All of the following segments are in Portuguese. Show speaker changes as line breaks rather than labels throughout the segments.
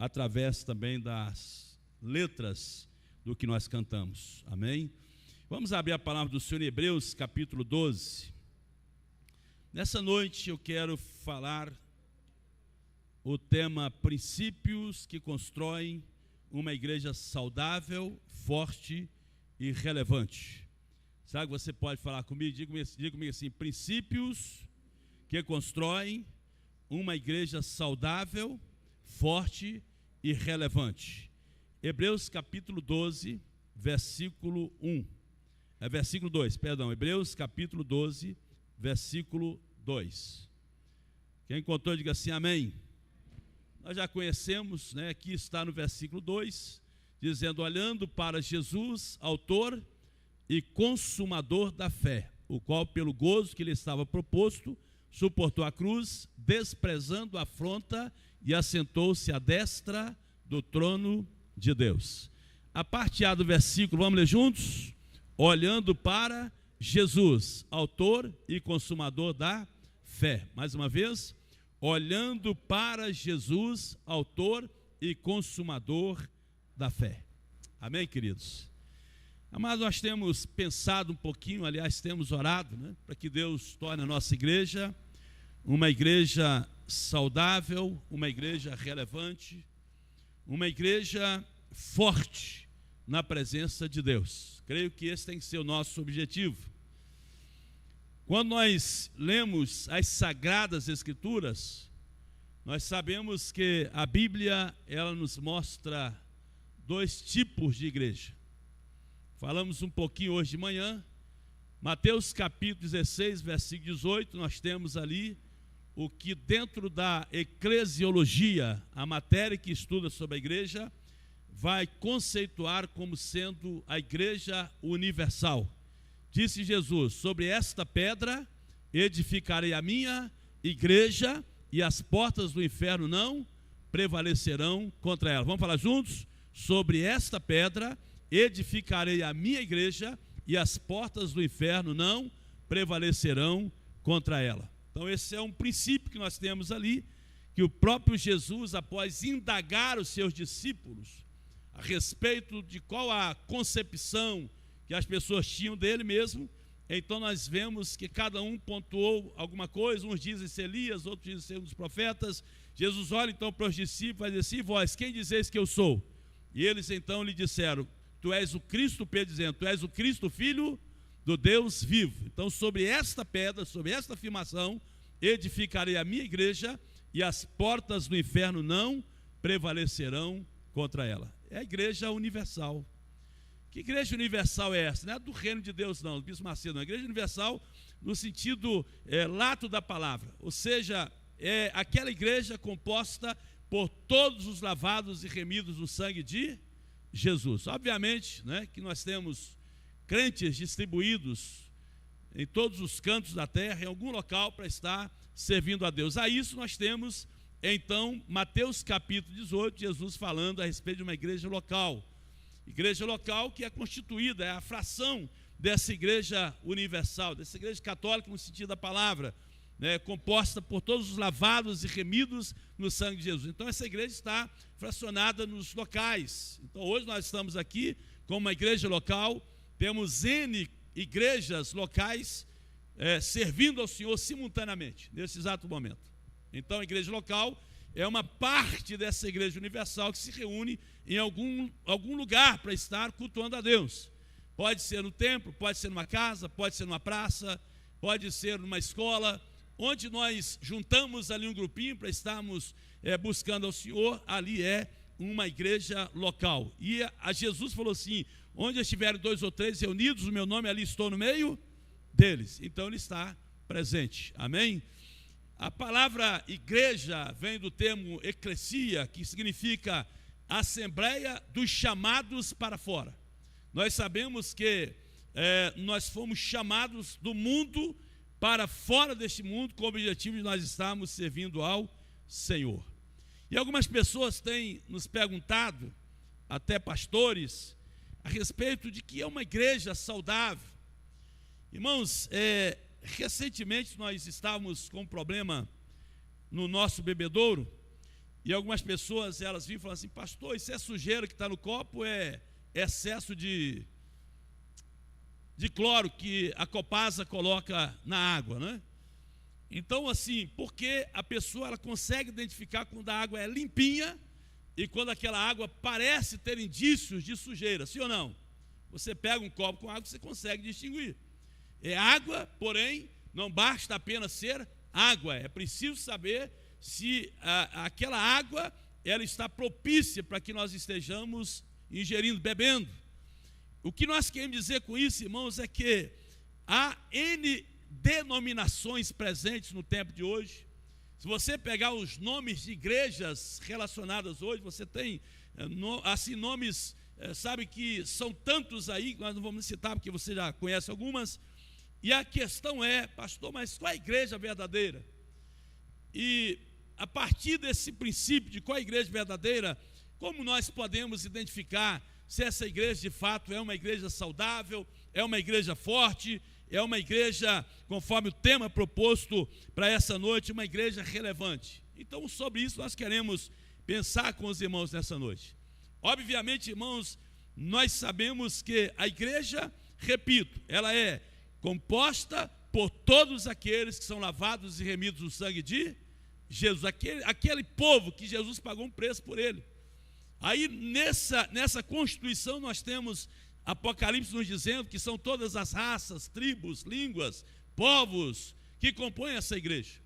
através também das letras do que nós cantamos. Amém? Vamos abrir a palavra do Senhor em Hebreus, capítulo 12. Nessa noite eu quero falar o tema princípios que constroem uma igreja saudável, forte e relevante. Sabe, você pode falar comigo, diga comigo assim: princípios que constroem uma igreja saudável, forte e relevante. Hebreus capítulo 12, versículo 1. Versículo 2, perdão. Hebreus capítulo 12, versículo 2. Quem encontrou, diga assim, amém. Nós já conhecemos, né? Aqui está no versículo 2, dizendo: olhando para Jesus, autor e consumador da fé, o qual pelo gozo que lhe estava proposto, suportou a cruz, desprezando a afronta, e assentou-se à destra do trono de Deus. A parte A do versículo, vamos ler juntos? Olhando para Jesus, autor e consumador da fé. Mais uma vez, olhando para Jesus, autor e consumador da fé. Amém, queridos? Amados, nós temos pensado um pouquinho, aliás, temos orado, né, para que Deus torne a nossa igreja uma igreja saudável, uma igreja relevante, uma igreja forte na presença de Deus. Creio que esse tem que ser o nosso objetivo. Quando nós lemos as Sagradas Escrituras, nós sabemos que a Bíblia, ela nos mostra dois tipos de igreja. Falamos um pouquinho hoje de manhã, Mateus capítulo 16, versículo 18, nós temos ali o que dentro da eclesiologia, a matéria que estuda sobre a igreja, vai conceituar como sendo a igreja universal. Disse Jesus: sobre esta pedra edificarei a minha igreja, e as portas do inferno não prevalecerão contra ela. Vamos falar juntos? Sobre esta pedra edificarei a minha igreja, e as portas do inferno não prevalecerão contra ela. Então esse é um princípio que nós temos ali, que o próprio Jesus, após indagar os seus discípulos a respeito de qual a concepção que as pessoas tinham dele mesmo, então nós vemos que cada um pontuou alguma coisa. Uns dizem ser Elias, outros dizem ser um dos profetas. Jesus olha então para os discípulos e diz assim: vós, quem dizeis que eu sou? E eles então lhe disseram: tu és o Cristo. Pedro dizendo: tu és o Cristo, filho do Deus vivo. Então sobre esta pedra, sobre esta afirmação, edificarei a minha igreja, e as portas do inferno não prevalecerão contra ela. É a igreja universal. Que igreja universal é essa? Não é do reino de Deus não, do Bispo Macedo, não. A igreja universal no sentido lato da palavra, ou seja, é aquela igreja composta por todos os lavados e remidos no sangue de Jesus. Obviamente, né, que nós temos crentes distribuídos em todos os cantos da terra, em algum local para estar servindo a Deus. A isso nós temos, então, Mateus capítulo 18, Jesus falando a respeito de uma igreja local. Igreja local que é constituída, é a fração dessa igreja universal, dessa igreja católica no sentido da palavra, né, composta por todos os lavados e remidos no sangue de Jesus. Então essa igreja está fracionada nos locais. Então hoje nós estamos aqui como uma igreja local, temos N igrejas locais servindo ao Senhor simultaneamente, nesse exato momento. Então a igreja local é uma parte dessa igreja universal que se reúne em algum lugar para estar cultuando a Deus. Pode ser no templo, pode ser numa casa, pode ser numa praça, pode ser numa escola, onde nós juntamos ali um grupinho para estarmos buscando ao Senhor. Ali é uma igreja local. E a Jesus falou assim: onde estiverem 2 ou 3 reunidos, o meu nome, ali estou no meio deles. Então ele está presente. Amém? A palavra igreja vem do termo eclesia, que significa assembleia dos chamados para fora. Nós sabemos que nós fomos chamados do mundo para fora deste mundo, com o objetivo de nós estarmos servindo ao Senhor. E algumas pessoas têm nos perguntado, até pastores, a respeito de que é uma igreja saudável. Irmãos, recentemente nós estávamos com um problema no nosso bebedouro, E algumas pessoas, elas vêm e falam assim: pastor, isso é sujeira que está no copo, é excesso de cloro que a Copasa coloca na água, né? Então, assim, porque a pessoa ela consegue identificar quando a água é limpinha e quando aquela água parece ter indícios de sujeira, sim ou não? Você pega um copo com água, você consegue distinguir. É água, porém, não basta apenas ser água, é preciso saber se aquela água ela está propícia para que nós estejamos ingerindo, bebendo. O que nós queremos dizer com isso, irmãos, é que há N denominações presentes no tempo de hoje. Se você pegar os nomes de igrejas relacionadas hoje, você tem assim nomes, sabe que são tantos aí, nós não vamos citar porque você já conhece algumas. E a questão é, pastor, mas qual é a igreja verdadeira? E a partir desse princípio de qual é a igreja verdadeira, como nós podemos identificar se essa igreja de fato é uma igreja saudável, é uma igreja forte, é uma igreja, conforme o tema proposto para essa noite, uma igreja relevante? Então, sobre isso nós queremos pensar com os irmãos nessa noite. Obviamente, irmãos, nós sabemos que a igreja, repito, ela é composta por todos aqueles que são lavados e remidos no sangue de Jesus, aquele povo que Jesus pagou um preço por ele. Aí nessa constituição nós temos Apocalipse nos dizendo que são todas as raças, tribos, línguas, povos que compõem essa igreja.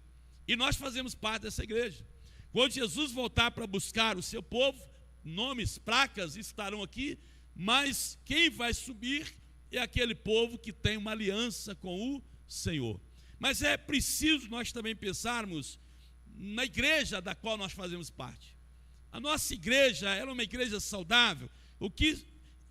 E nós fazemos parte dessa igreja. Quando Jesus voltar para buscar o seu povo, nomes, placas estarão aqui, mas quem vai subir é aquele povo que tem uma aliança com o Senhor. Mas é preciso nós também pensarmos na igreja da qual nós fazemos parte. A nossa igreja é uma igreja saudável. O que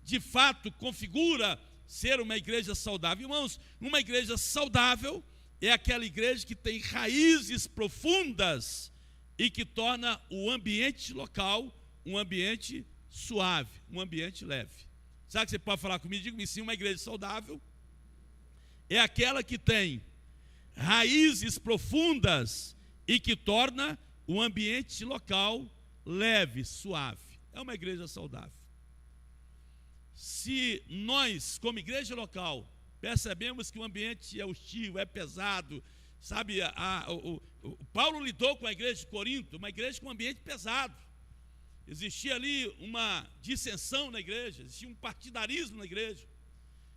de fato configura ser uma igreja saudável? Irmãos, uma igreja saudável é aquela igreja que tem raízes profundas e que torna o ambiente local um ambiente suave, um ambiente leve. Sabe que você pode falar comigo? Diga-me sim, uma igreja saudável é aquela que tem raízes profundas e que torna o ambiente local leve, suave. É uma igreja saudável. Se nós, como igreja local, percebemos que o ambiente é hostil, é pesado, sabe, o Paulo lidou com a igreja de Corinto, uma igreja com um ambiente pesado. Existia ali uma dissensão na igreja, existia um partidarismo na igreja.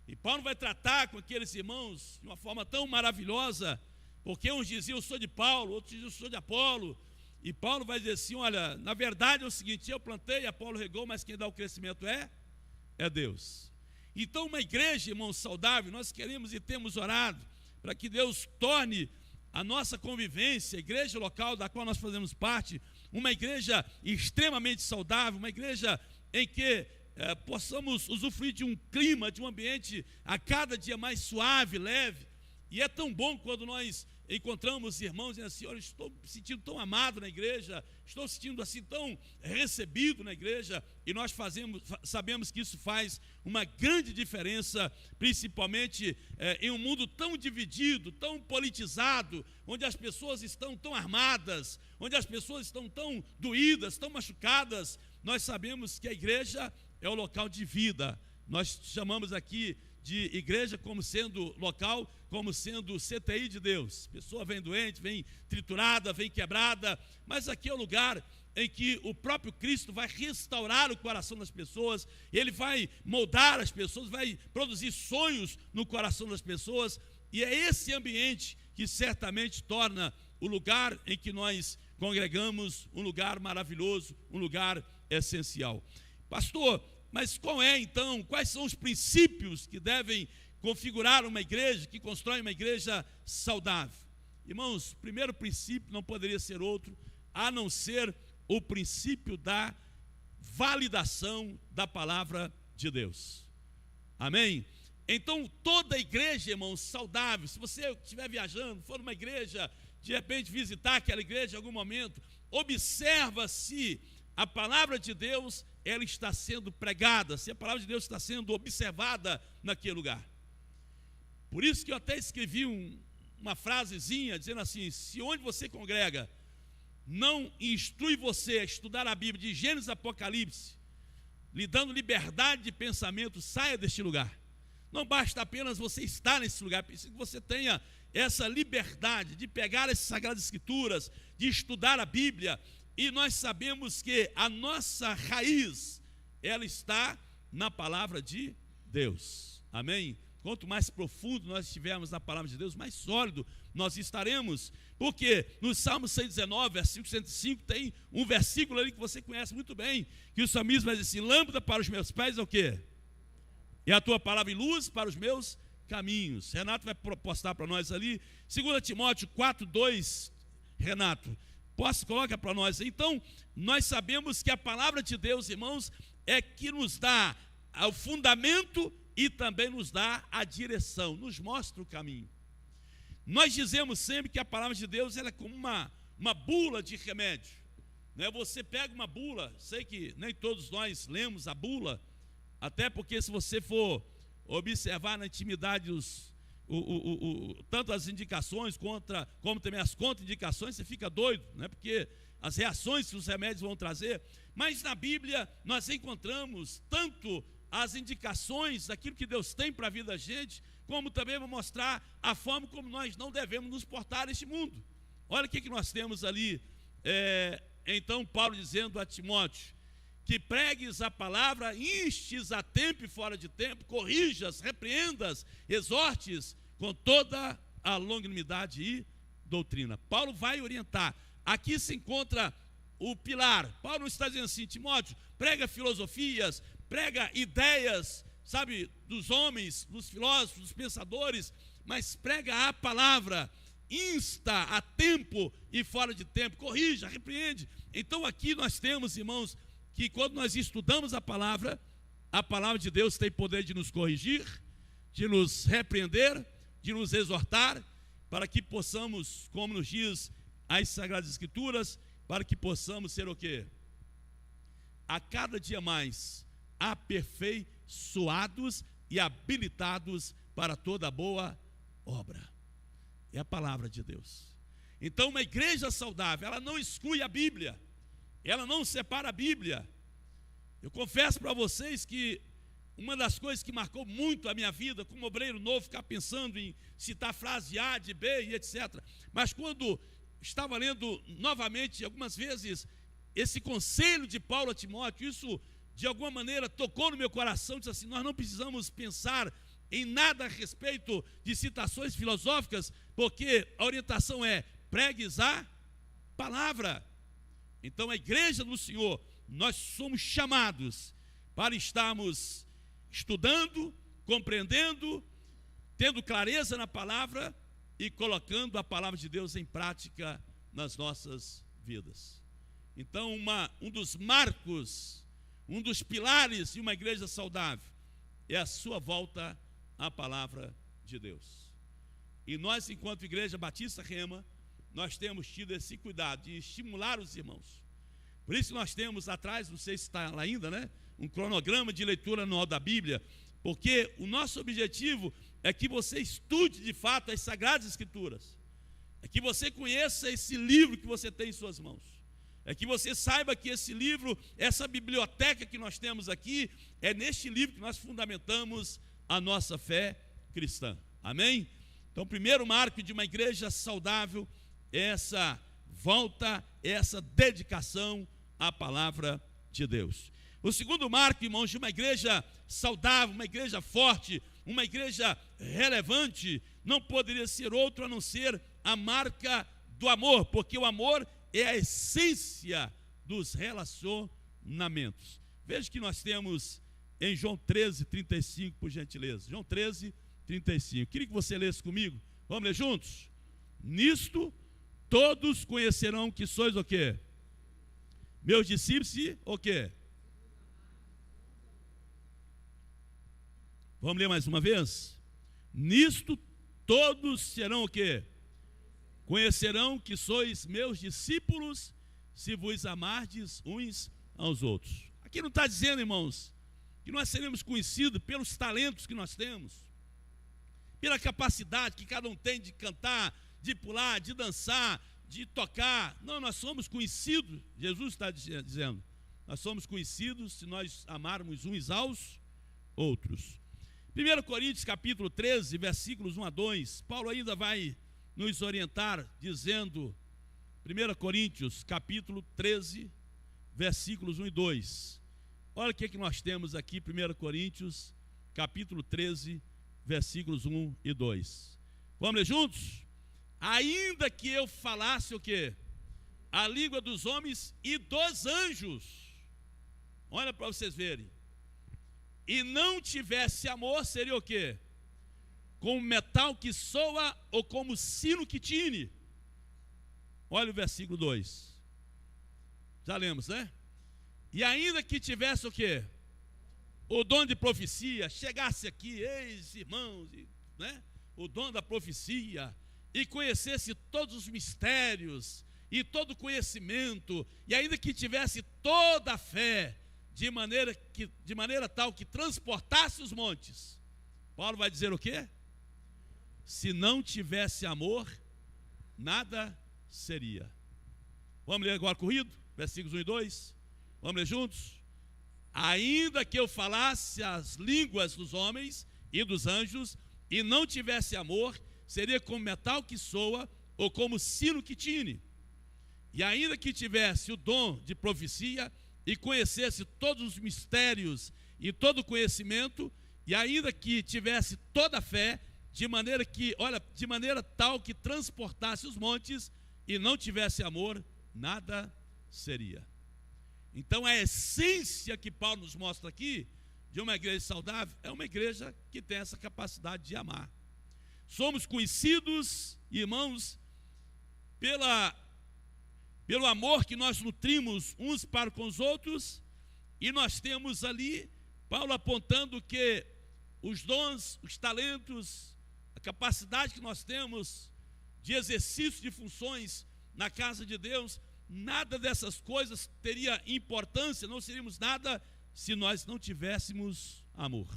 E Paulo vai tratar com aqueles irmãos de uma forma tão maravilhosa, porque uns diziam eu sou de Paulo, outros diziam eu sou de Apolo. E Paulo vai dizer assim: olha, na verdade é o seguinte, eu plantei, Apolo regou, mas quem dá o crescimento é Deus. Então uma igreja, irmão, saudável, nós queremos e temos orado para que Deus torne a nossa convivência, a igreja local da qual nós fazemos parte, uma igreja extremamente saudável, uma igreja em que possamos usufruir de um clima, de um ambiente a cada dia mais suave, leve. E é tão bom quando nós encontramos irmãos dizendo assim: olha, estou me sentindo tão amado na igreja, estou me sentindo assim tão recebido na igreja. E nós sabemos que isso faz uma grande diferença, principalmente em um mundo tão dividido, tão politizado, onde as pessoas estão tão armadas, onde as pessoas estão tão doídas, tão machucadas. Nós sabemos que a igreja é o local de vida. Nós chamamos aqui de igreja como sendo local, como sendo CTI de Deus. A pessoa vem doente, vem triturada, vem quebrada, mas aqui é o lugar em que o próprio Cristo vai restaurar o coração das pessoas, ele vai moldar as pessoas, vai produzir sonhos no coração das pessoas, e é esse ambiente que certamente torna o lugar em que nós congregamos um lugar maravilhoso, um lugar essencial. Pastor, mas quais são os princípios que devem configurar uma igreja, que constrói uma igreja saudável? Irmãos, o primeiro princípio não poderia ser outro, a não ser o princípio da validação da palavra de Deus. Amém? Então, toda igreja, irmãos, saudável, se você estiver viajando, for numa igreja, de repente visitar aquela igreja em algum momento, observa se a palavra de Deus, ela está sendo pregada, se a palavra de Deus está sendo observada naquele lugar. Por isso que eu até escrevi uma frasezinha dizendo assim: se onde você congrega não instrui você a estudar a Bíblia de Gênesis a Apocalipse, lhe dando liberdade de pensamento, saia deste lugar. Não basta apenas você estar nesse lugar, precisa que você tenha essa liberdade de pegar as Sagradas Escrituras, de estudar a Bíblia. E nós sabemos que a nossa raiz, ela está na palavra de Deus. Amém? Quanto mais profundo nós estivermos na palavra de Deus, mais sólido nós estaremos. Porque no Salmo 119, versículo 105, tem um versículo ali que você conhece muito bem, que o salmista vai dizer assim: lâmpada para os meus pés é o quê? É a tua palavra e luz para os meus caminhos. Renato vai postar para nós ali, 2 Timóteo 4:2, Renato, coloca para nós. Então, nós sabemos que a palavra de Deus, irmãos, é que nos dá o fundamento e também nos dá a direção, nos mostra o caminho. Nós dizemos sempre que a palavra de Deus ela é como uma bula de remédio, né? Você pega uma bula, sei que nem todos nós lemos a bula, até porque se você for observar na intimidade tanto as indicações como também as contraindicações, você fica doido, né? Porque as reações que os remédios vão trazer. Mas na Bíblia nós encontramos tanto as indicações daquilo que Deus tem para a vida da gente, como também vou mostrar a forma como nós não devemos nos portar neste mundo. Olha o que nós temos ali, então Paulo dizendo a Timóteo, que pregues a palavra, instes a tempo e fora de tempo, corrijas, repreendas, exortes com toda a longanimidade e doutrina. Paulo vai orientar. Aqui se encontra o pilar. Paulo não está dizendo assim: Timóteo, prega filosofias, prega ideias, sabe, dos homens, dos filósofos, dos pensadores, mas prega a palavra, insta a tempo e fora de tempo, corrija, repreende. Então aqui nós temos, irmãos, que quando nós estudamos a palavra de Deus tem poder de nos corrigir, de nos repreender, de nos exortar, para que possamos, como nos diz as Sagradas Escrituras, para que possamos ser o quê? A cada dia mais aperfeiçoados e habilitados para toda boa obra. É a palavra de Deus. Então uma igreja saudável, ela não exclui a Bíblia, ela não separa a Bíblia. Eu confesso para vocês que uma das coisas que marcou muito a minha vida, como obreiro novo, ficar pensando em citar frase A, de B e etc. Mas quando estava lendo novamente, algumas vezes, esse conselho de Paulo a Timóteo, isso de alguma maneira tocou no meu coração, disse assim: nós não precisamos pensar em nada a respeito de citações filosóficas, porque a orientação é: pregues a palavra. Então a igreja do Senhor, nós somos chamados para estarmos estudando, compreendendo, tendo clareza na palavra e colocando a palavra de Deus em prática nas nossas vidas. Então um dos marcos, um dos pilares de uma igreja saudável é a sua volta à palavra de Deus. E nós, enquanto Igreja Batista Rema, nós temos tido esse cuidado de estimular os irmãos. Por isso nós temos atrás, não sei se está lá ainda, né, um cronograma de leitura anual da Bíblia, porque o nosso objetivo é que você estude de fato as Sagradas Escrituras, é que você conheça esse livro que você tem em suas mãos, é que você saiba que esse livro, essa biblioteca que nós temos aqui, é neste livro que nós fundamentamos a nossa fé cristã. Amém? Então o primeiro marco de uma igreja saudável é essa volta, essa dedicação à palavra de Deus. O segundo marco, irmãos, de uma igreja saudável, uma igreja forte, uma igreja relevante, não poderia ser outro a não ser a marca do amor, porque o amor é a essência dos relacionamentos. Veja que nós temos em João 13:35, por gentileza. João 13:35. Queria que você lesse comigo. Vamos ler juntos? Nisto todos conhecerão que sois o quê? Meus discípulos e o quê? Vamos ler mais uma vez? Nisto todos serão o quê? Conhecerão que sois meus discípulos, se vos amardes uns aos outros. Aqui não está dizendo, irmãos, que nós seremos conhecidos pelos talentos que nós temos, pela capacidade que cada um tem de cantar, de pular, de dançar, de tocar. Não, nós somos conhecidos, Jesus está dizendo, nós somos conhecidos se nós amarmos uns aos outros. 1 Coríntios capítulo 13, versículos 1 a 2, Paulo ainda vai nos orientar dizendo, 1 Coríntios capítulo 13, versículos 1 e 2. Olha o que nós temos aqui, 1 Coríntios capítulo 13, versículos 1 e 2. Vamos ler juntos? Ainda que eu falasse o quê? A língua dos homens e dos anjos. Olha para vocês verem. E não tivesse amor, seria o quê? Como metal que soa ou como sino que tine. Olha o versículo 2. Já lemos, né? E ainda que tivesse o quê? O dom de profecia, chegasse aqui, eis irmãos, né? O dom da profecia, e conhecesse todos os mistérios, e todo o conhecimento, e ainda que tivesse toda a fé, de maneira tal que transportasse os montes. Paulo vai dizer o quê? Se não tivesse amor, nada seria. Vamos ler agora corrido? Versículos 1 e 2. Vamos ler juntos? Ainda que eu falasse as línguas dos homens e dos anjos, e não tivesse amor, seria como metal que soa, ou como sino que tine. E ainda que tivesse o dom de profecia, e conhecesse todos os mistérios e todo o conhecimento, e ainda que tivesse toda a fé, de maneira tal que transportasse os montes, e não tivesse amor, nada seria. Então a essência que Paulo nos mostra aqui, de uma igreja saudável, é uma igreja que tem essa capacidade de amar. Somos conhecidos, irmãos, pelo amor que nós nutrimos uns para com os outros, e nós temos ali, Paulo apontando que os dons, os talentos, a capacidade que nós temos de exercício de funções na casa de Deus, nada dessas coisas teria importância, não seríamos nada se nós não tivéssemos amor.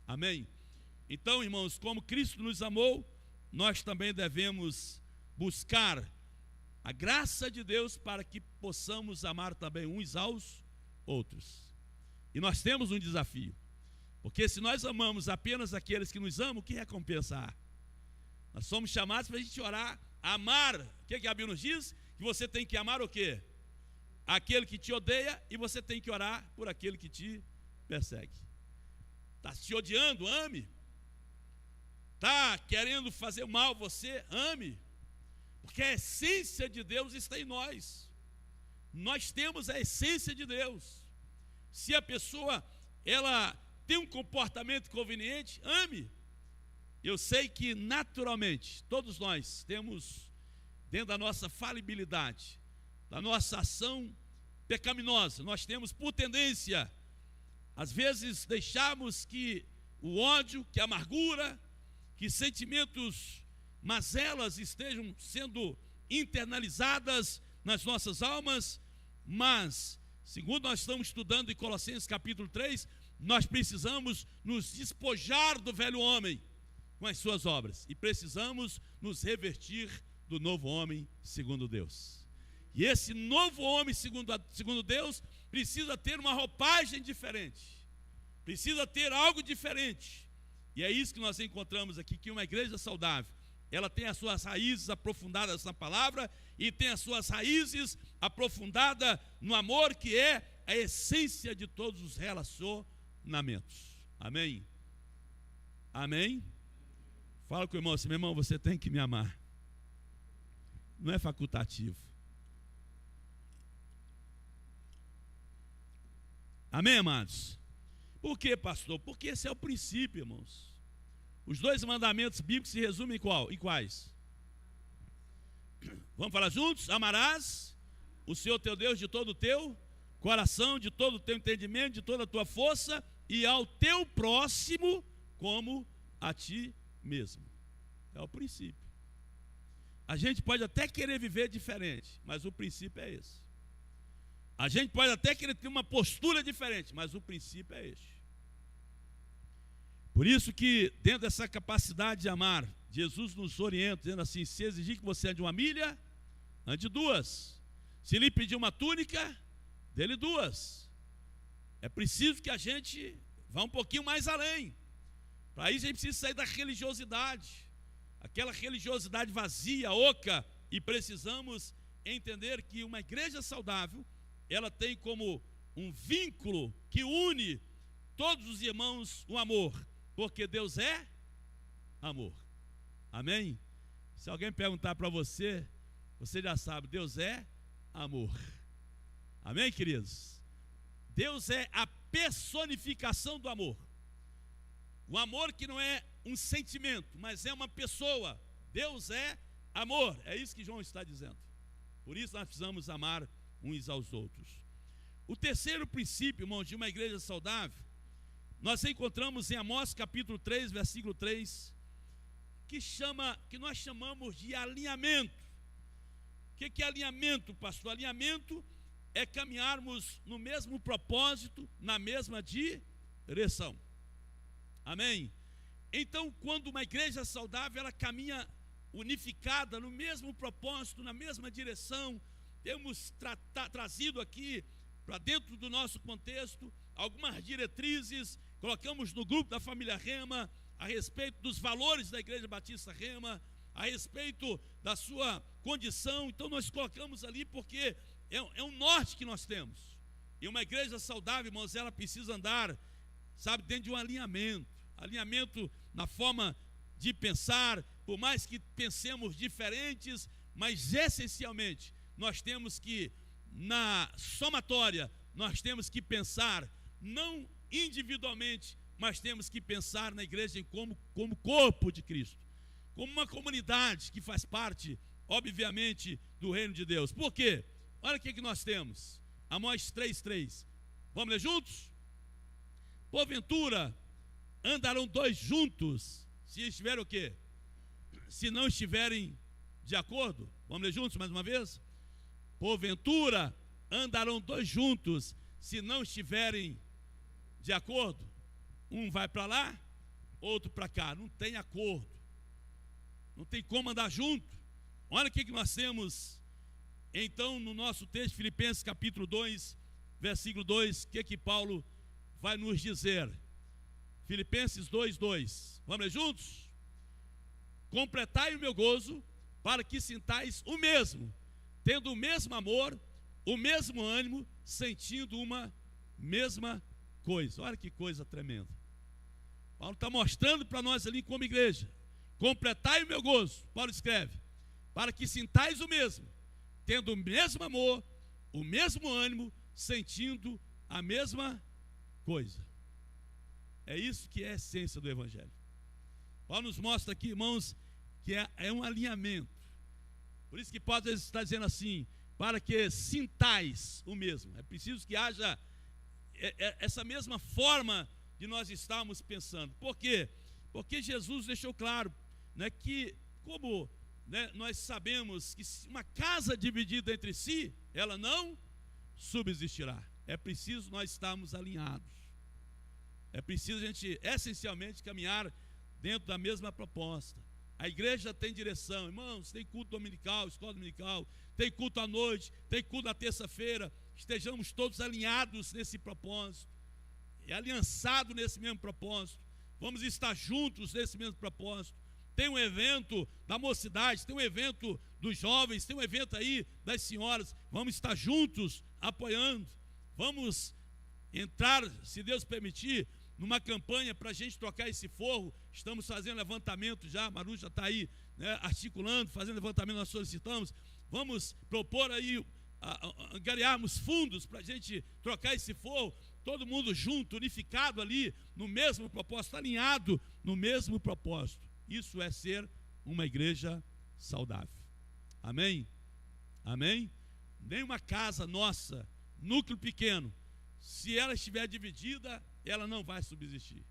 Amém? Então, irmãos, como Cristo nos amou, nós também devemos buscar a graça de Deus para que possamos amar também uns aos outros. E nós temos um desafio, porque se nós amamos apenas aqueles que nos amam, que recompensa há? Nós somos chamados para a gente orar, amar. O que a Bíblia nos diz? Que você tem que amar o quê? Aquele que te odeia, e você tem que orar por aquele que te persegue. Está te odiando? Ame. Está querendo fazer mal a você? Ame. Porque a essência de Deus está em nós. Nós temos a essência de Deus. Se a pessoa ela tem um comportamento conveniente, ame. Eu sei que naturalmente todos nós temos, dentro da nossa falibilidade, da nossa ação pecaminosa, nós temos por tendência, às vezes, deixarmos que o ódio, que a amargura, que sentimentos mazelas estejam sendo internalizadas nas nossas almas, mas, segundo nós estamos estudando em Colossenses capítulo 3, nós precisamos nos despojar do velho homem com as suas obras, e precisamos nos revestir do novo homem segundo Deus. E esse novo homem segundo Deus precisa ter uma roupagem diferente, precisa ter algo diferente. E é isso que nós encontramos aqui, que uma igreja saudável, ela tem as suas raízes aprofundadas na palavra, e tem as suas raízes aprofundadas no amor, que é a essência de todos os relacionamentos. Amém? Amém? Fala com o irmão assim: meu irmão, você tem que me amar. Não é facultativo. Amém, amados? Por quê, pastor? Porque esse é o princípio, irmãos. Os dois mandamentos bíblicos se resumem em quais? Vamos falar juntos? Amarás o Senhor teu Deus de todo o teu coração, de todo o teu entendimento, de toda a tua força, e ao teu próximo como a ti mesmo. É o princípio. A gente pode até querer viver diferente, mas o princípio é esse. A gente pode até querer ter uma postura diferente, mas o princípio é esse. Por isso que, dentro dessa capacidade de amar, Jesus nos orienta, dizendo assim: se exigir que você ande uma milha, ande duas. Se lhe pedir uma túnica, dê-lhe duas. É preciso que a gente vá um pouquinho mais além. Para isso a gente precisa sair da religiosidade, aquela religiosidade vazia, oca, e precisamos entender que uma igreja saudável, ela tem como um vínculo que une todos os irmãos o amor, porque Deus é amor. Amém? Se alguém perguntar para você, você já sabe, Deus é amor. Amém, queridos? Deus é a personificação do amor. O amor que não é um sentimento, mas é uma pessoa. Deus é amor. É isso que João está dizendo. Por isso nós precisamos amar uns aos outros. O terceiro princípio, irmãos, de uma igreja saudável, nós encontramos em Amós capítulo 3, versículo 3, que nós chamamos de alinhamento. O que é alinhamento, pastor? Alinhamento é caminharmos no mesmo propósito, na mesma direção. Amém? Então, quando uma igreja saudável, ela caminha unificada no mesmo propósito, na mesma direção, temos trazido aqui para dentro do nosso contexto algumas diretrizes, colocamos no grupo da família Rema a respeito dos valores da Igreja Batista Rema, a respeito da sua condição. Então nós colocamos ali porque é um norte que nós temos. E uma igreja saudável, irmãos, ela precisa andar, sabe, dentro de um alinhamento na forma de pensar, por mais que pensemos diferentes, mas essencialmente nós temos que, na somatória, nós temos que pensar não individualmente, mas temos que pensar na igreja como corpo de Cristo, como uma comunidade que faz parte, obviamente, do reino de Deus. Por quê? Olha o que nós temos, Amós 3:3. Vamos ler juntos? Porventura andarão dois juntos, se estiverem o quê? Se não estiverem de acordo. Vamos ler juntos mais uma vez? Porventura andarão dois juntos, se não estiverem de acordo. Um vai para lá, outro para cá. Não tem acordo, não tem como andar junto. Olha o que nós temos então no nosso texto, Filipenses capítulo 2, versículo 2. O que Paulo vai nos dizer? Filipenses 2:2. Vamos ler juntos? Completai o meu gozo, para que sintais o mesmo, tendo o mesmo amor, o mesmo ânimo, sentindo uma mesma coisa. Olha que coisa tremenda. Paulo está mostrando para nós ali como igreja. Completai o meu gozo, Paulo escreve, para que sintais o mesmo, tendo o mesmo amor, o mesmo ânimo, sentindo a mesma coisa. É isso que é a essência do Evangelho. Paulo nos mostra aqui, irmãos, que é um alinhamento. Por isso que Paulo às vezes está dizendo assim, para que sintais o mesmo. É preciso que haja essa mesma forma de nós estarmos pensando. Por quê? Porque Jesus deixou claro, né, que como, né, nós sabemos que uma casa dividida entre si, ela não subsistirá. É preciso nós estarmos alinhados. É preciso a gente essencialmente caminhar dentro da mesma proposta. A igreja tem direção, irmãos, tem culto dominical, escola dominical, tem culto à noite, tem culto na terça-feira. Estejamos todos alinhados nesse propósito, aliançados nesse mesmo propósito. Vamos estar juntos nesse mesmo propósito. Tem um evento da mocidade, tem um evento dos jovens, tem um evento aí das senhoras. Vamos estar juntos apoiando. Vamos entrar, se Deus permitir, numa campanha para a gente trocar esse forro. Estamos fazendo levantamento já, Maru já está aí, né, articulando, fazendo levantamento, nós solicitamos. Vamos propor aí, angariarmos fundos para a gente trocar esse forro, todo mundo junto, unificado ali, no mesmo propósito, alinhado no mesmo propósito. Isso é ser uma igreja saudável. Amém? Amém? Nenhuma casa nossa, núcleo pequeno, se ela estiver dividida, ela não vai subsistir.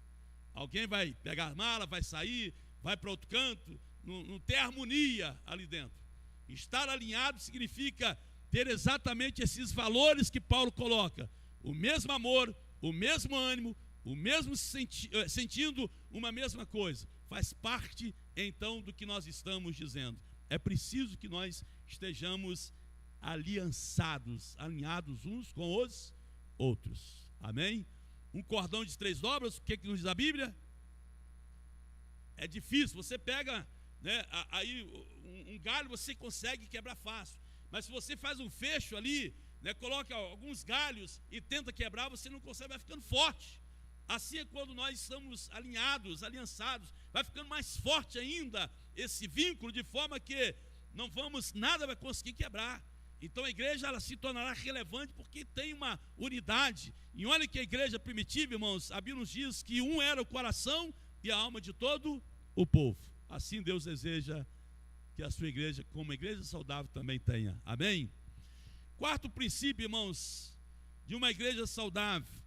Alguém vai pegar a mala, vai sair, vai para outro canto, não tem harmonia ali dentro. Estar alinhado significa ter exatamente esses valores que Paulo coloca: o mesmo amor, o mesmo ânimo, o mesmo sentindo uma mesma coisa. Faz parte então do que nós estamos dizendo. é preciso que nós estejamos aliançados, alinhados uns com os outros. Amém? Um cordão de 3 dobras, o que nos diz a Bíblia? É difícil, você pega, né, aí um galho você consegue quebrar fácil, mas se você faz um fecho ali, né, coloca alguns galhos e tenta quebrar, você não consegue, vai ficando forte. Assim é quando nós estamos alinhados, aliançados, vai ficando mais forte ainda esse vínculo, de forma que nada vai conseguir quebrar. Então a igreja, ela se tornará relevante porque tem uma unidade. E olha que a igreja primitiva, irmãos, a Bíblia nos diz que um era o coração e a alma de todo o povo. Assim Deus deseja que a sua igreja, como uma igreja saudável, também tenha. Amém? Quarto princípio, irmãos, de uma igreja saudável,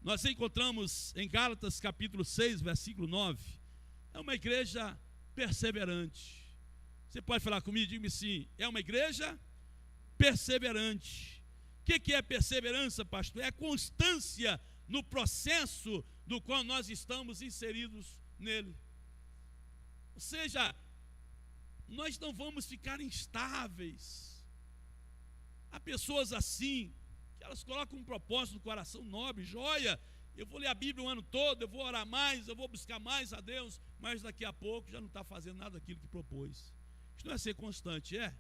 nós encontramos em Gálatas capítulo 6, versículo 9. É uma igreja perseverante. Você pode falar comigo? Diga-me sim. É uma igreja perseverante. O que é perseverança, pastor? É a constância no processo do qual nós estamos inseridos nele. Ou seja, nós não vamos ficar instáveis. Há pessoas assim, que elas colocam um propósito no coração nobre, joia, eu vou ler a Bíblia o ano todo, eu vou orar mais, eu vou buscar mais a Deus, mas daqui a pouco já não está fazendo nada daquilo que propôs. Isso não é ser constante, é?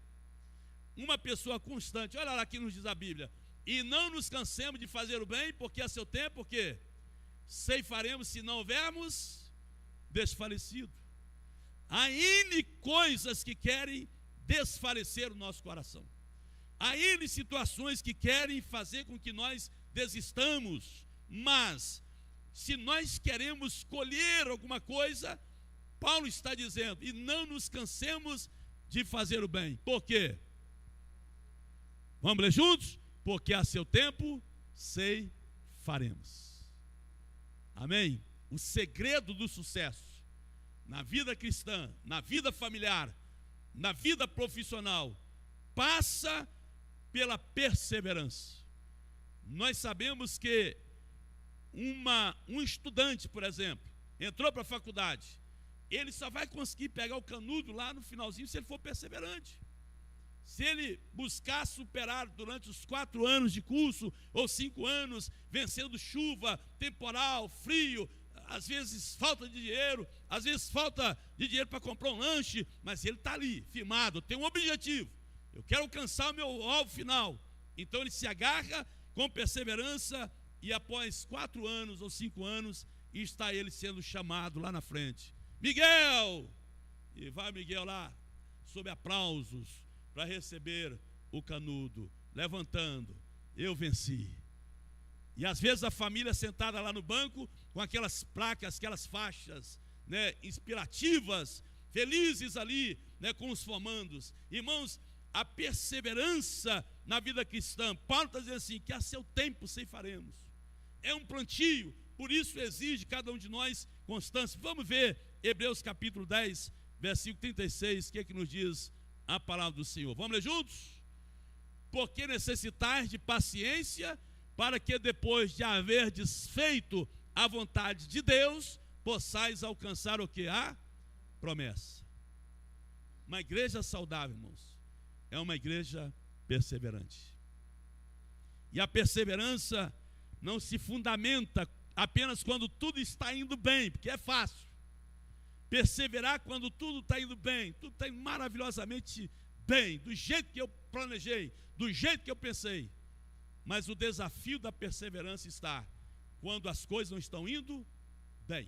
Uma pessoa constante, olha lá que nos diz a Bíblia, e não nos cansemos de fazer o bem, porque a seu tempo, o quê? Ceifaremos se não houvermos desfalecido. Há N coisas que querem desfalecer o nosso coração. Há N situações que querem fazer com que nós desistamos, mas se nós queremos colher alguma coisa, Paulo está dizendo, e não nos cansemos de fazer o bem. Por quê? Vamos ler juntos? Porque a seu tempo ceifaremos. Amém? O segredo do sucesso na vida cristã, na vida familiar, na vida profissional, passa pela perseverança. Nós sabemos que um estudante, por exemplo, entrou para a faculdade, ele só vai conseguir pegar o canudo lá no finalzinho se ele for perseverante. Se ele buscar superar durante os 4 anos de curso, ou 5 anos, vencendo chuva, temporal, frio, às vezes falta de dinheiro, às vezes falta de dinheiro para comprar um lanche, mas ele está ali, firmado, tem um objetivo, eu quero alcançar o meu alvo final. Então ele se agarra com perseverança, e após 4 anos ou 5 anos, está ele sendo chamado lá na frente. Miguel! E vai Miguel lá, sob aplausos, para receber o canudo, levantando, eu venci. E às vezes a família sentada lá no banco, com aquelas placas, aquelas faixas, né, inspirativas, felizes ali, né, com os formandos. Irmãos, a perseverança na vida cristã, Paulo está dizendo assim, que a seu tempo ceifaremos. É um plantio, por isso exige cada um de nós constância. Vamos ver Hebreus capítulo 10, versículo 36, o que é que nos diz a palavra do Senhor. Vamos ler juntos? Porque necessitais de paciência, para que depois de haver desfeito a vontade de Deus, possais alcançar o que? A promessa. Uma igreja saudável, irmãos, é uma igreja perseverante. E a perseverança não se fundamenta apenas quando tudo está indo bem, porque é fácil. Perseverar quando tudo está indo bem, tudo está indo maravilhosamente bem, do jeito que eu planejei, do jeito que eu pensei. Mas o desafio da perseverança está quando as coisas não estão indo bem.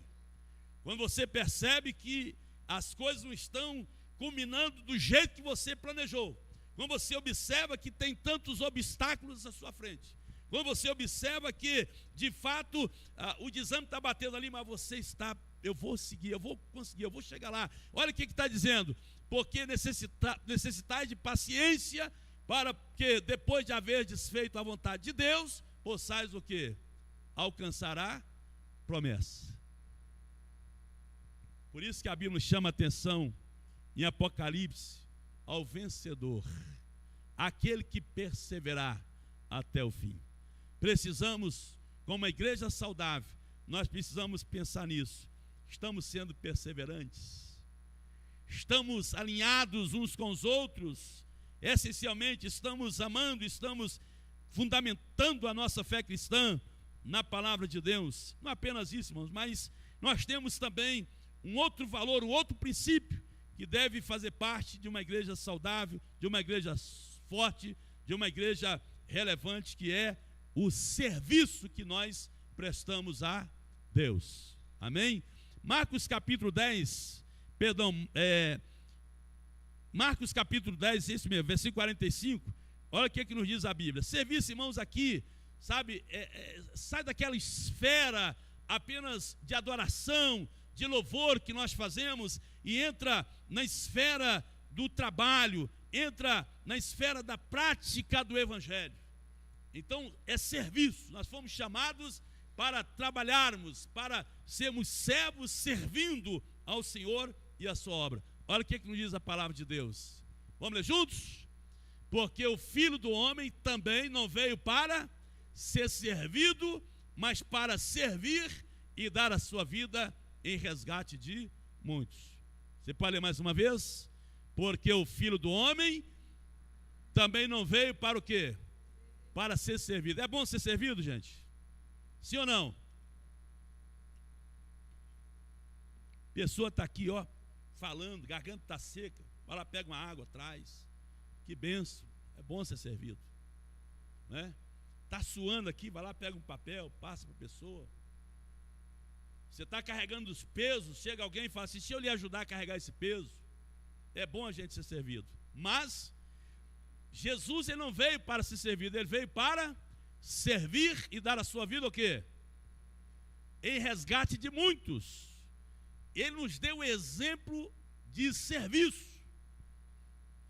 Quando você percebe que as coisas não estão culminando do jeito que você planejou. Quando você observa que tem tantos obstáculos à sua frente. Quando você observa que, de fato, o desânimo está batendo ali, mas você está, eu vou seguir, eu vou conseguir, eu vou chegar lá. Olha o que está dizendo. Porque necessitais de paciência, para que depois de haver desfeito a vontade de Deus, possais o quê? Alcançar a promessa. Por isso que a Bíblia nos chama a atenção em Apocalipse ao vencedor, aquele que perseverar até o fim. Precisamos, como uma igreja saudável, nós precisamos pensar nisso. Estamos sendo perseverantes? estamos alinhados uns com os outros, essencialmente estamos amando, estamos fundamentando a nossa fé cristã na palavra de Deus. Não apenas isso, irmãos, mas nós temos também um outro valor, um outro princípio que deve fazer parte de uma igreja saudável, de uma igreja forte, de uma igreja relevante, que é o serviço que nós prestamos a Deus. Amém? Marcos capítulo 10, Marcos capítulo 10, isso mesmo, versículo 45, olha o que nos diz a Bíblia. Serviço, irmãos, aqui, sabe, sai daquela esfera apenas de adoração, de louvor que nós fazemos, e entra na esfera do trabalho, entra na esfera da prática do Evangelho. Então, é serviço. Nós fomos chamados para trabalharmos, para sermos servos servindo ao Senhor e a sua obra. Olha o que nos diz a palavra de Deus. Vamos ler juntos? Porque o Filho do Homem também não veio para ser servido, mas para servir e dar a sua vida em resgate de muitos. Você pode ler mais uma vez? Porque o Filho do Homem também não veio para o quê? Para ser servido. É bom ser servido, gente? Sim ou não? A pessoa está aqui, ó, falando, garganta está seca, vai lá, pega uma água, traz. Que benção, é bom ser servido, né? Está suando aqui, vai lá, pega um papel, passa para a pessoa. Você está carregando os pesos, chega alguém e fala assim: se eu lhe ajudar a carregar esse peso, é bom a gente ser servido. Mas Jesus, ele não veio para ser servido, ele veio para servir e dar a sua vida o quê? Em resgate de muitos. Ele nos deu o exemplo de serviço.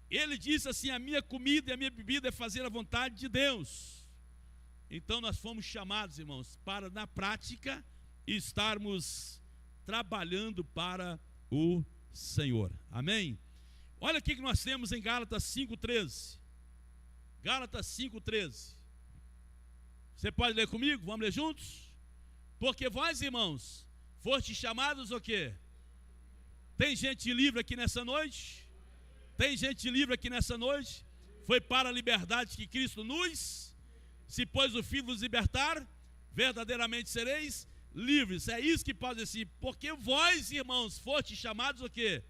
Ele disse assim: a minha comida e a minha bebida é fazer a vontade de Deus. Então nós fomos chamados, irmãos, para na prática estarmos trabalhando para o Senhor. Amém? Olha o que nós temos em Gálatas 5,13. Gálatas 5,13. Você pode ler comigo? Vamos ler juntos? Porque vós, irmãos, fostes chamados o quê? Tem gente livre aqui nessa noite? Tem gente livre aqui nessa noite? Foi para a liberdade que Cristo nos, se pois o Filho vos libertar, verdadeiramente sereis livres. É isso que pode dizer. Porque vós, irmãos, fostes chamados o quê?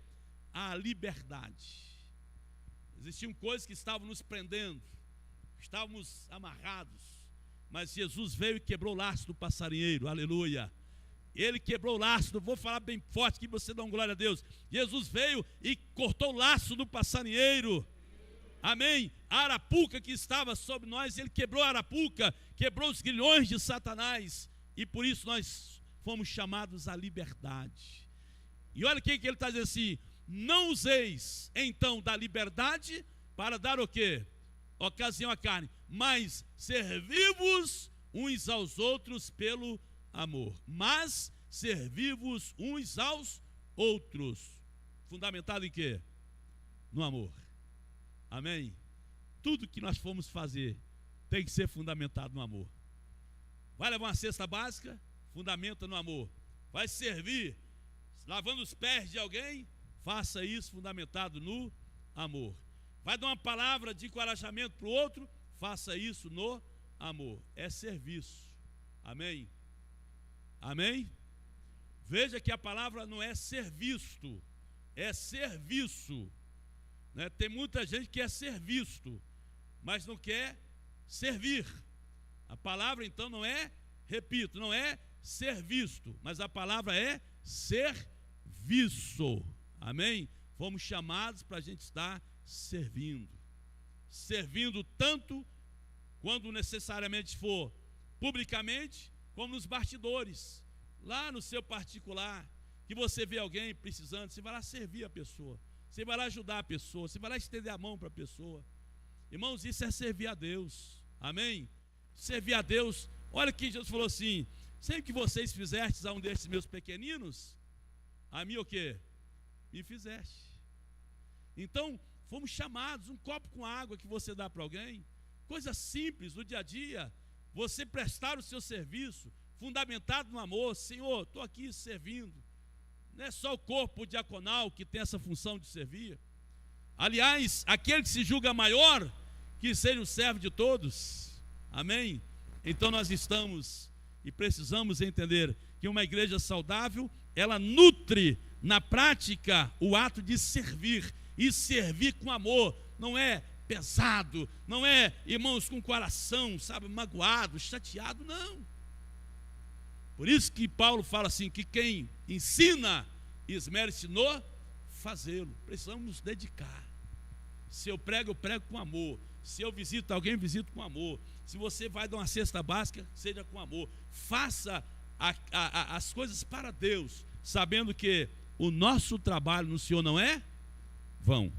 A liberdade. Existiam coisas que estavam nos prendendo, estávamos amarrados, mas Jesus veio e quebrou o laço do passarinheiro. Aleluia. Ele quebrou o laço. Vou falar bem forte que você dá uma glória a Deus. Jesus veio e cortou o laço do passarinheiro. Amém? A arapuca que estava sobre nós, ele quebrou a arapuca, quebrou os grilhões de Satanás, e por isso nós fomos chamados à liberdade. E olha o que ele está dizendo assim: não useis então da liberdade para dar o quê? Ocasião à carne, mas servi-vos uns aos outros pelo amor. Mas servi-vos uns aos outros. Fundamentado em quê? No amor. Amém? Tudo que nós formos fazer tem que ser fundamentado no amor. Vai levar uma cesta básica? Fundamenta no amor. Vai servir lavando os pés de alguém? Faça isso fundamentado no amor. Vai dar uma palavra de encorajamento para o outro? Faça isso no amor. É serviço. Amém? Amém? Veja que a palavra não é ser visto, é serviço, né? Tem muita gente que quer ser visto, mas não quer servir. A palavra então não é, repito, não é ser visto, mas a palavra é serviço. Amém? Fomos chamados para a gente estar servindo. Servindo tanto quando necessariamente for publicamente, como nos bastidores, lá no seu particular, que você vê alguém precisando, você vai lá servir a pessoa, você vai lá ajudar a pessoa, você vai lá estender a mão para a pessoa. Irmãos, isso é servir a Deus. Amém? Servir a Deus. Olha que Jesus falou assim: sempre que vocês fizestes a um destes meus pequeninos, a mim o quê? Me fizeste. Então, fomos chamados. Um copo com água que você dá para alguém, coisa simples do dia a dia, você prestar o seu serviço, fundamentado no amor. Senhor, estou aqui servindo, Não é só o corpo diaconal que tem essa função de servir. Aliás, aquele que se julga maior, que seja o servo de todos. Amém? Então nós estamos e precisamos entender que uma igreja saudável, ela nutre na prática o ato de servir, e servir com amor. Não é pesado, não é, irmãos, com o coração, sabe, magoado, chateado, não. Por isso que Paulo fala assim, que quem ensina, esmere-se no fazê-lo. Precisamos nos dedicar. Se eu prego com amor. Se eu visito alguém, visito com amor. Se você vai dar uma cesta básica, seja com amor. Faça as coisas para Deus, sabendo que o nosso trabalho no Senhor não é vão.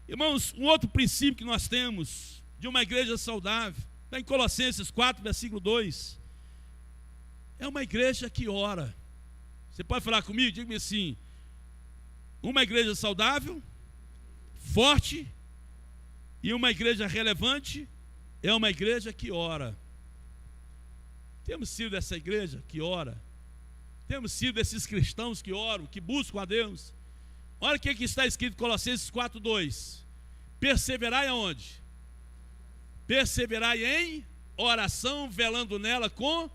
Irmãos, um outro princípio que nós temos de uma igreja saudável, está em Colossenses 4, versículo 2. É uma igreja que ora. Você pode falar comigo? Diga-me assim: uma igreja saudável, forte, e uma igreja relevante é uma igreja que ora. Temos sido essa igreja que ora. Temos sido esses cristãos que oram, que buscam a Deus. Olha o que está escrito em Colossenses 4:2. Perseverai aonde? Perseverai em oração, velando nela com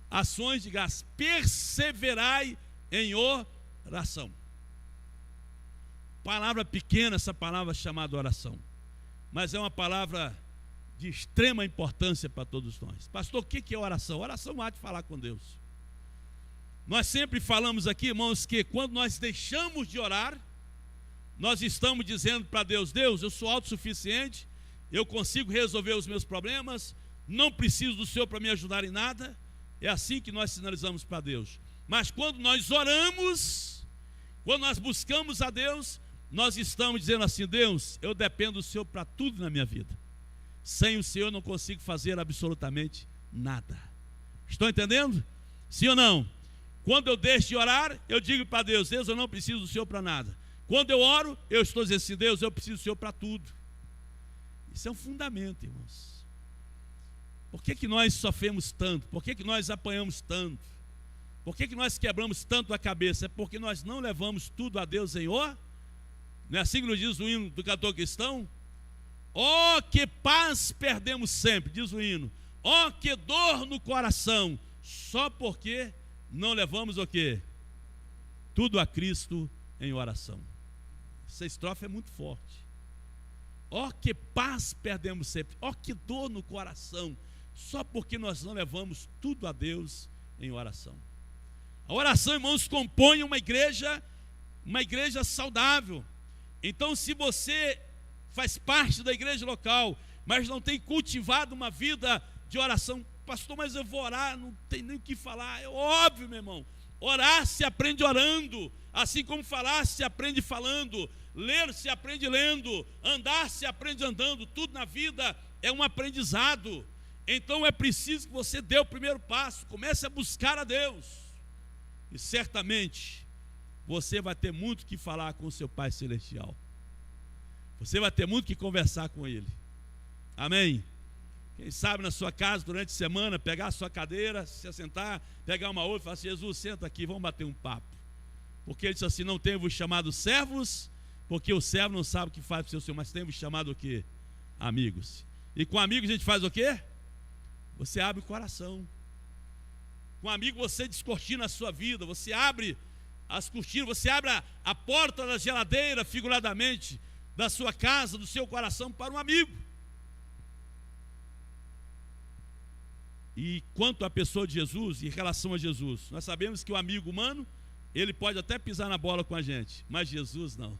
ações de graça. Perseverai em oração. Palavra pequena, essa palavra chamada oração, mas é uma palavra de extrema importância para todos nós. Pastor, o que é oração? Oração é de falar com Deus. Nós sempre falamos aqui, irmãos, que quando nós deixamos de orar, nós estamos dizendo para Deus: Deus, eu sou autossuficiente, eu consigo resolver os meus problemas, não preciso do Senhor para me ajudar em nada. É assim que nós sinalizamos para Deus. Mas quando nós oramos, quando nós buscamos a Deus, nós estamos dizendo assim: Deus, eu dependo do Senhor para tudo na minha vida. Sem o Senhor eu não consigo fazer absolutamente nada. Estão entendendo? Sim ou não? Quando eu deixo de orar, eu digo para Deus: Deus, eu não preciso do Senhor para nada. Quando eu oro, eu estou dizendo assim: Deus, eu preciso do Senhor para tudo. Isso é um fundamento, irmãos. Por que nós sofremos tanto? Por que nós apanhamos tanto? Por que nós quebramos tanto a cabeça? É porque nós não levamos tudo a Deus em oração. Não é assim que nos diz o hino do cantor cristão? Oh, que paz perdemos sempre, diz o hino. Oh, que dor no coração, só porque não levamos o quê? Tudo a Cristo em oração. Essa estrofe é muito forte. Oh, que paz perdemos sempre. Oh, que dor no coração, só porque nós não levamos tudo a Deus em oração. A oração, irmãos, compõe uma igreja saudável. Então, se você faz parte da igreja local, mas não tem cultivado uma vida de oração, pastor, mas eu vou orar, não tem nem o que falar. É óbvio, meu irmão. Orar se aprende orando, assim como falar se aprende falando, ler se aprende lendo, andar se aprende andando. Tudo na vida é um aprendizado. Então é preciso que você dê o primeiro passo, comece a buscar a Deus, e certamente você vai ter muito que falar com o seu Pai Celestial. Você vai ter muito que conversar com Ele. Amém? Quem sabe na sua casa, durante a semana, pegar a sua cadeira, se assentar, pegar uma outra e falar assim: Jesus, senta aqui, vamos bater um papo. Porque Ele disse assim: não tenho-vos chamado servos, porque o servo não sabe o que faz para o seu Senhor, mas tenho-vos chamado o quê? Amigos. E com amigos a gente faz o quê? Você abre o coração. Com amigo você descortina a sua vida, você abre as cortinas, você abre a porta da geladeira, figuradamente, da sua casa, do seu coração, para um amigo. E quanto à pessoa de Jesus, em relação a Jesus, nós sabemos que o amigo humano, ele pode até pisar na bola com a gente, mas Jesus não.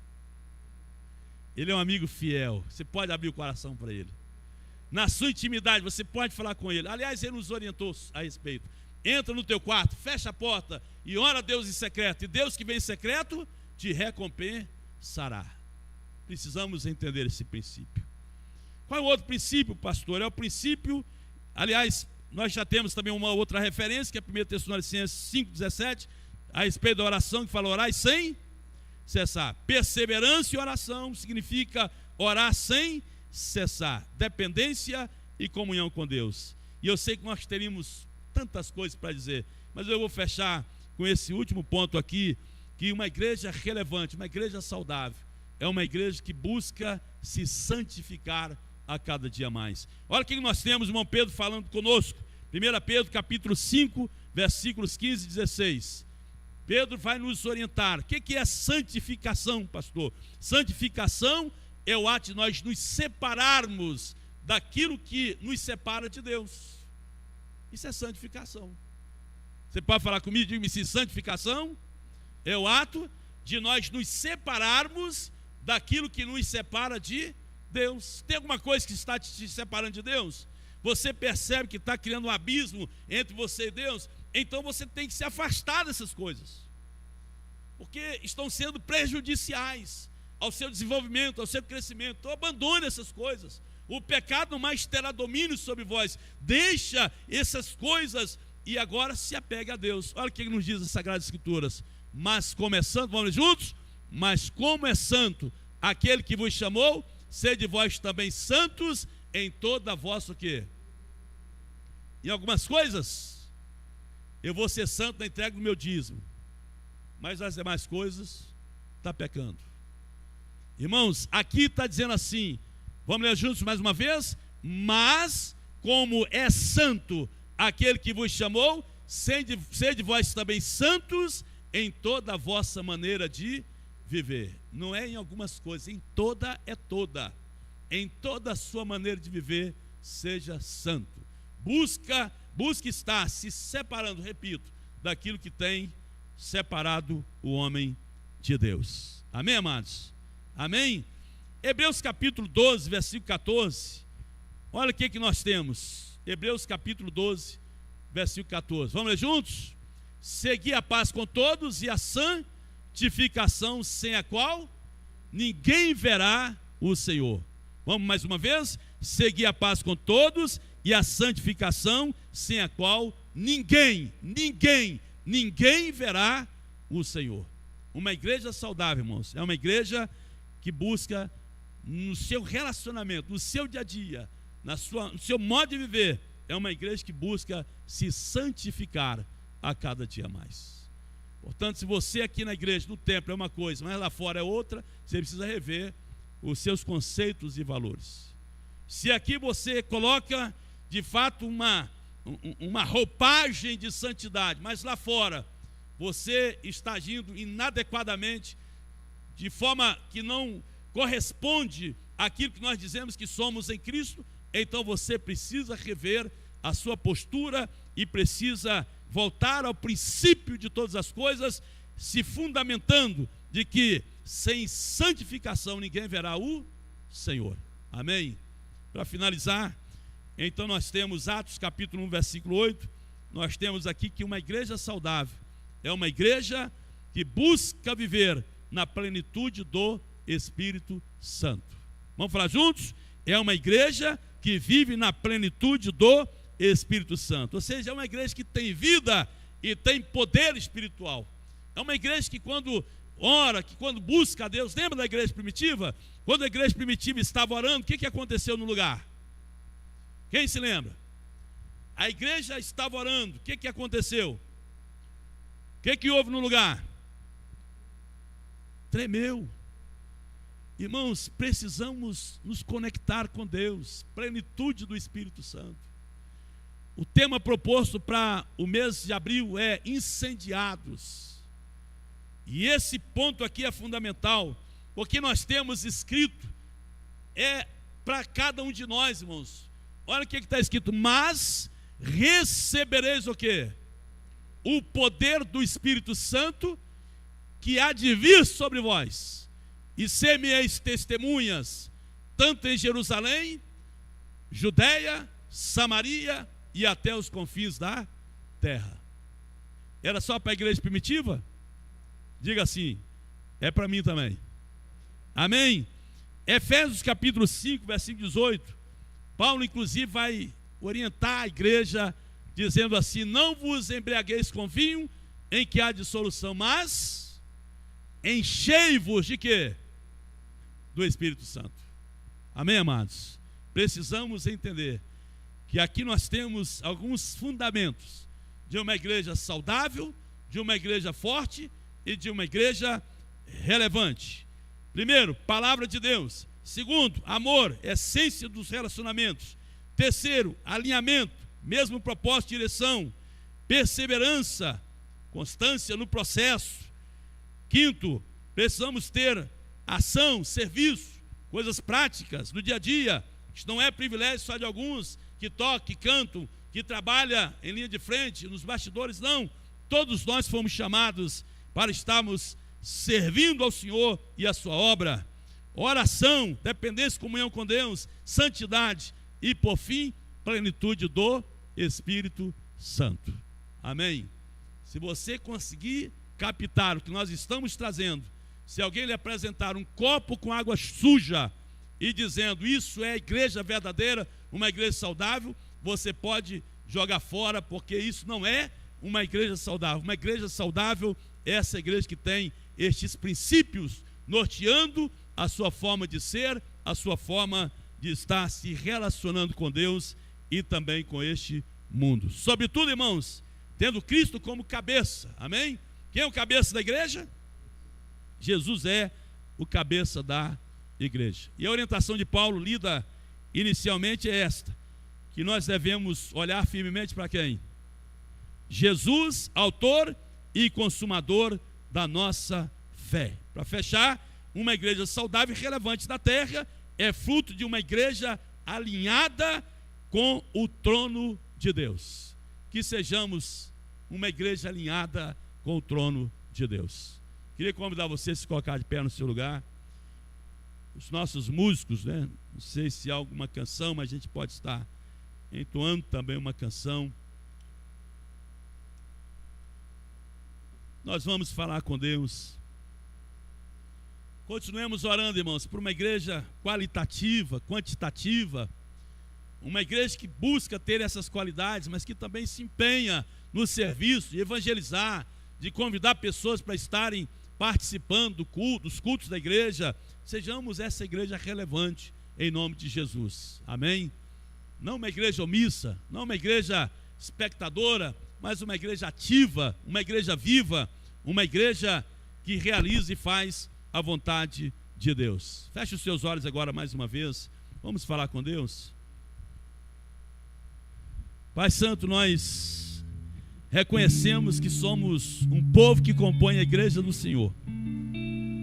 Ele é um amigo fiel, você pode abrir o coração para Ele. Na sua intimidade, você pode falar com Ele. Aliás, Ele nos orientou a respeito. Entra no teu quarto, fecha a porta e ora a Deus em secreto. E Deus que vem em secreto te recompensará. Precisamos entender esse princípio. Qual é o outro princípio, pastor? É o princípio, aliás, nós já temos também uma outra referência, que é 1 Tessalonicenses 5,17, a respeito da oração, que fala: orai sem cessar. Perseverança e oração significa orar sem cessar. Dependência e comunhão com Deus. E eu sei que nós teríamos tantas coisas para dizer, mas eu vou fechar com esse último ponto aqui, que uma igreja relevante, uma igreja saudável, é uma igreja que busca se santificar a cada dia mais. Olha o que nós temos, irmão Pedro falando conosco. 1 Pedro capítulo 5, versículos 15 e 16. Pedro vai nos orientar. O que é santificação, pastor? Santificação é o ato de nós nos separarmos daquilo que nos separa de Deus. Isso é santificação. Você pode falar comigo? Diga-me se santificação é o ato de nós nos separarmos daquilo que nos separa de Deus. Tem alguma coisa que está te separando de Deus? Você percebe que está criando um abismo entre você e Deus? Então você tem que se afastar dessas coisas, porque estão sendo prejudiciais ao seu desenvolvimento, ao seu crescimento. Então abandone essas coisas. O pecado não mais terá domínio sobre vós. Deixa essas coisas e agora se apegue a Deus. Olha o que nos diz as Sagradas Escrituras. Mas como é santo, vamos juntos? Mas como é santo aquele que vos chamou, sede vós também santos em toda a vossa o quê? Em algumas coisas, eu vou ser santo na entrega do meu dízimo, mas as demais coisas, está pecando. Irmãos, aqui está dizendo assim, vamos ler juntos mais uma vez? Mas como é santo aquele que vos chamou, sede vós também santos em toda a vossa maneira de viver. Não é em algumas coisas, em toda é toda. Em toda a sua maneira de viver, seja santo. Busque estar se separando, repito, daquilo que tem separado o homem de Deus. Amém, amados? Amém? Hebreus capítulo 12, versículo 14. Olha o que nós temos. Hebreus capítulo 12, versículo 14. Vamos ler juntos? Segui a paz com todos e a santificação, sem a qual ninguém verá o Senhor. Vamos mais uma vez? Segui a paz com todos e a santificação, sem a qual ninguém verá o Senhor. Uma igreja saudável, irmãos, é uma igreja que busca no seu relacionamento, no seu dia a dia, no seu modo de viver, é uma igreja que busca se santificar a cada dia mais. Portanto, se você aqui na igreja, no templo é uma coisa, mas lá fora é outra, você precisa rever os seus conceitos e valores. Se aqui você coloca de fato uma roupagem de santidade, mas lá fora você está agindo inadequadamente, de forma que não corresponde àquilo que nós dizemos que somos em Cristo, então você precisa rever a sua postura e precisa voltar ao princípio de todas as coisas, se fundamentando de que sem santificação ninguém verá o Senhor. Amém? Para finalizar, então nós temos Atos capítulo 1, versículo 8, nós temos aqui que uma igreja saudável é uma igreja que busca viver na plenitude do Espírito Santo. Vamos falar juntos? É uma igreja que vive na plenitude do Espírito Santo, ou seja, é uma igreja que tem vida e tem poder espiritual. É uma igreja que quando ora, que quando busca a Deus, lembra da igreja primitiva? Quando a igreja primitiva estava orando, o que aconteceu no lugar? Quem se lembra? A igreja estava orando, o que aconteceu? O que houve no lugar? Tremeu. Irmãos, precisamos nos conectar com Deus, plenitude do Espírito Santo. O tema proposto para o mês de abril é incendiados. E esse ponto aqui é fundamental, porque nós temos escrito, é para cada um de nós, irmãos. Olha o que está escrito: mas recebereis o quê? O poder do Espírito Santo, que há de vir sobre vós, e ser-me-eis testemunhas, tanto em Jerusalém, Judeia, Samaria e até os confins da terra. Era só para a igreja primitiva? Diga assim, é para mim também. Amém? Efésios capítulo 5, versículo 18, Paulo inclusive vai orientar a igreja, dizendo assim: não vos embriagueis com vinho, em que há dissolução, mas enchei-vos de quê? Do Espírito Santo. Amém, amados? Precisamos entender que aqui nós temos alguns fundamentos de uma igreja saudável, de uma igreja forte e de uma igreja relevante. Primeiro, palavra de Deus. Segundo, amor, essência dos relacionamentos. Terceiro, alinhamento, mesmo propósito, direção. Perseverança, constância no processo. Quinto, precisamos ter ação, serviço, coisas práticas no dia a dia. Isso não é privilégio só de alguns que tocam, que cantam, que trabalham em linha de frente, nos bastidores, não. Todos nós fomos chamados para estarmos servindo ao Senhor e a sua obra. Oração, dependência, comunhão com Deus, santidade e, por fim, plenitude do Espírito Santo. Amém? Se você conseguir captar o que nós estamos trazendo, se alguém lhe apresentar um copo com água suja e dizendo isso é igreja verdadeira, uma igreja saudável, você pode jogar fora, porque isso não é uma igreja saudável. Uma igreja saudável é essa igreja que tem estes princípios norteando a sua forma de ser, a sua forma de estar se relacionando com Deus e também com este mundo. Sobretudo, irmãos, tendo Cristo como cabeça, amém? Quem é o cabeça da igreja? Jesus é o cabeça da igreja. E a orientação de Paulo, lida inicialmente, é esta: que nós devemos olhar firmemente para quem? Jesus, autor e consumador da nossa fé. Para fechar, uma igreja saudável e relevante da terra é fruto de uma igreja alinhada com o trono de Deus. Que sejamos uma igreja alinhada com o trono de Deus. Queria convidar você a se colocar de pé no seu lugar. Os nossos músicos, né? Não sei se há alguma canção, mas a gente pode estar entoando também uma canção. Nós vamos falar com Deus. Continuemos orando, irmãos, por uma igreja qualitativa, quantitativa, uma igreja que busca ter essas qualidades, mas que também se empenha no serviço, de evangelizar, de convidar pessoas para estarem participando dos cultos da igreja. Sejamos essa igreja relevante, em nome de Jesus, amém? Não uma igreja omissa, não uma igreja espectadora, mas uma igreja ativa, uma igreja viva, uma igreja que realiza e faz a vontade de Deus. Feche os seus olhos agora mais uma vez, vamos falar com Deus. Pai Santo, nós reconhecemos que somos um povo que compõe a igreja do Senhor.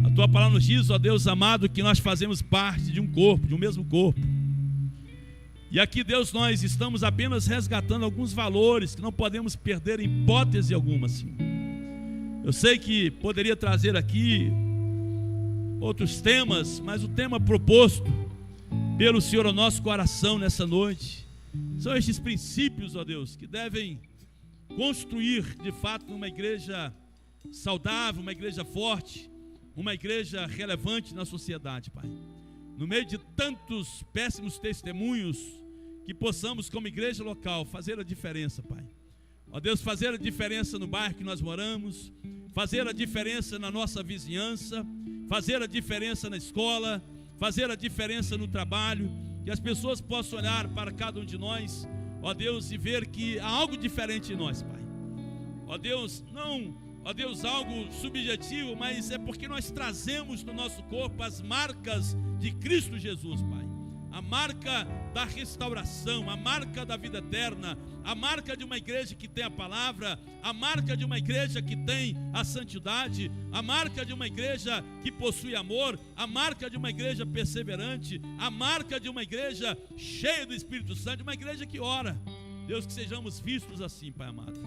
A tua palavra nos diz, ó Deus amado, que nós fazemos parte de um corpo, de um mesmo corpo. E aqui, Deus, nós estamos apenas resgatando alguns valores que não podemos perder em hipótese alguma, Senhor. Eu sei que poderia trazer aqui outros temas, mas o tema proposto pelo Senhor ao nosso coração nessa noite são estes princípios, ó Deus, que devem construir de fato uma igreja saudável, uma igreja forte, uma igreja relevante na sociedade, Pai. No meio de tantos péssimos testemunhos, que possamos como igreja local fazer a diferença, Pai. Ó Deus, fazer a diferença no bairro que nós moramos, fazer a diferença na nossa vizinhança, fazer a diferença na escola, fazer a diferença no trabalho, que as pessoas possam olhar para cada um de nós, ó Deus, e ver que há algo diferente em nós, Pai. Ó Deus, não, ó Deus, algo subjetivo, mas é porque nós trazemos no nosso corpo as marcas de Cristo Jesus, Pai. A marca da restauração, a marca da vida eterna, a marca de uma igreja que tem a palavra, a marca de uma igreja que tem a santidade, a marca de uma igreja que possui amor, a marca de uma igreja perseverante, a marca de uma igreja cheia do Espírito Santo, uma igreja que ora. Deus, que sejamos vistos assim, Pai amado.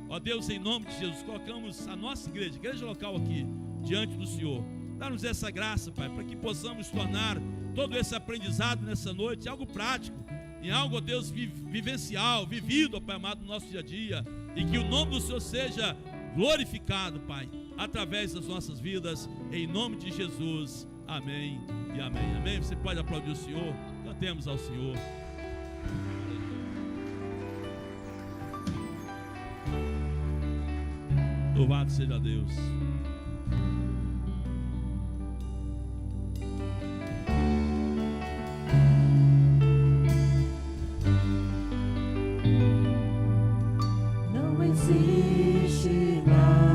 Ó Deus, em nome de Jesus, colocamos a nossa igreja local aqui, diante do Senhor. Dá-nos essa graça, Pai, para que possamos tornar todo esse aprendizado nessa noite algo prático, em algo, ó Deus, vivencial, vivido, ó Pai amado, no nosso dia a dia, e que o nome do Senhor seja glorificado, Pai, através das nossas vidas, em nome de Jesus, amém e amém, amém. Você pode aplaudir o Senhor, cantemos ao Senhor. Louvado seja Deus.
Não existe nada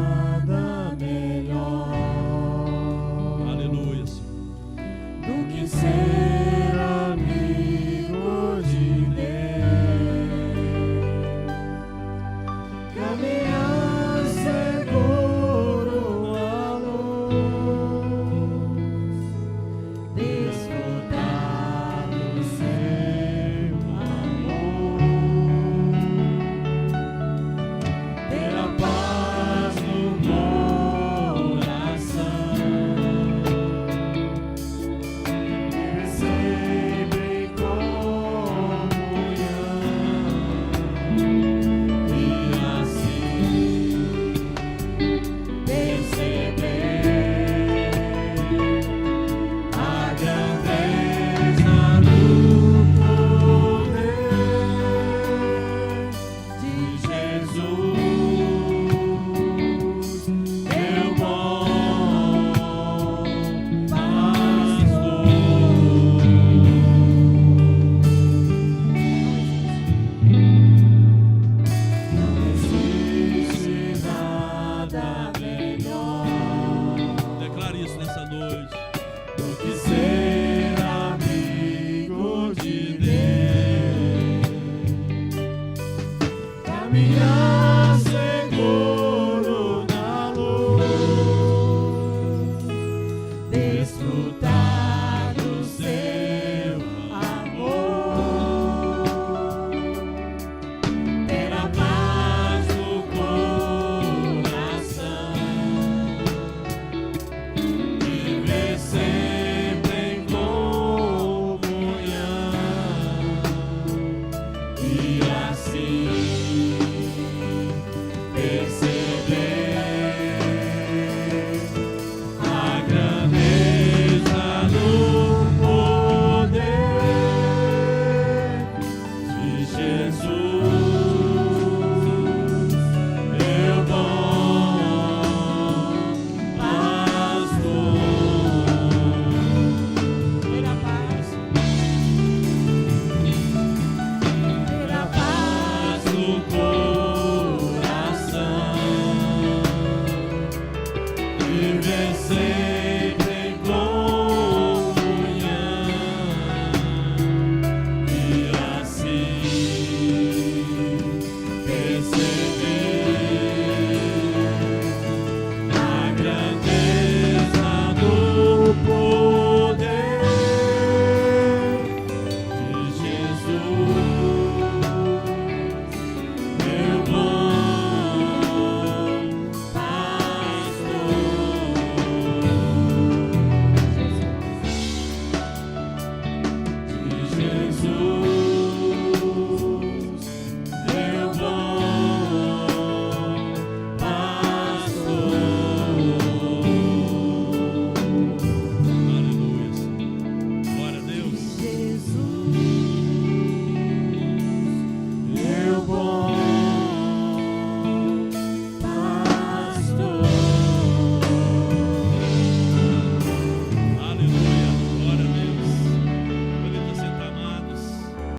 vencer.